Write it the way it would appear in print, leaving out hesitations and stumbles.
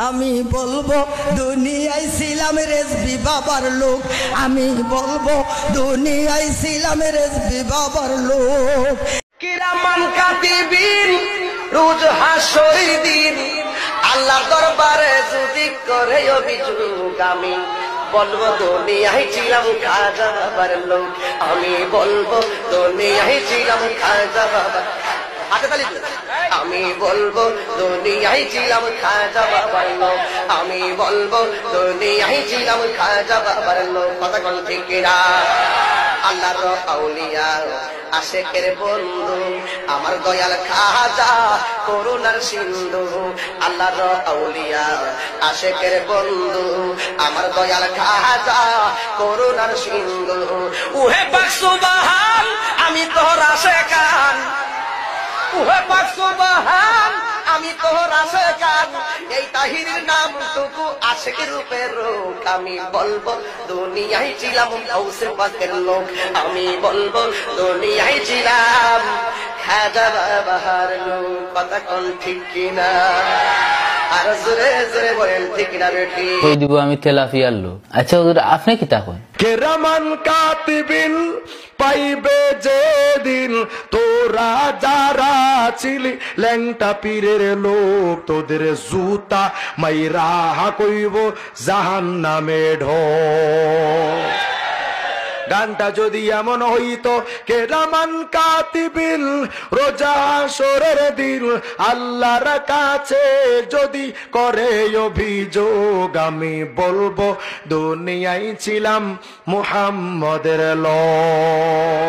আমি বলবো দুনিয়ায় ছিলাম রেজবি বাবার লোক, আমি বলবো দুনিয়ায় ছিলাম রেজবি বাবার লোক। কিরামান কাতিবিন রোজ হাসরের দিন আল্লাহর দরবারে যদি করে অভিযোগ, আমি বলবো দুনিয়ায় ছিলাম খাজা বাবার লোক, আমি বলবো দুনিয়ায় ছিলাম খাজা বাবার। আমি বলবো দুনিয়ায় ছিলাম খাজা বাবার লোক, আমি বলবো দুনিয়ায় ছিলাম খাজা বাবার লোক। কথা কোন ঠিক না? আল্লাহর আউলিয়া আশেকের বন্ধু আমার দয়াল খাজা করুণার সিন্ধু, আল্লাহর আউলিয়া আশেকের বন্ধু আমার দয়াল খাজা করুণার সিন্ধু। উহে পাক সুবহান আমি তোর আশেকান, উহে পাক সুবহান আমি তোর আশেকান, এই তাহিরের নাম টুকু আশেক রূপের রোগ। আমি বলবো দুনিয়ায় ছিলাম গাউসে পাকের লোক, আমি বলবো দুনিয়ায় ছিলাম খাজা বাবার লোক। কথা কোন ঠিক কিনা? আর জোরে জোরে বলেন ঠিক না বেটি? কই দিব আমি তেলাপিয়ার লোক। আচ্ছা হুজুর আপনি কি তা কন? কিরামান কাতিবিন পাইবে যেদিন তোরা যারা ছিলি ল্যাংটা পীরের লোক, তোদের জুতা মাইরা কইব জাহান্নামে ঢোক। গানটা যদি এমন হইতো কিরামান কাতিবিন রোজা হাসরের দিন আল্লাহর কাছে যদি করে অভিযোগ, আমি বলবো দুনিয়ায় ছিলাম মুহাম্মদের লোক।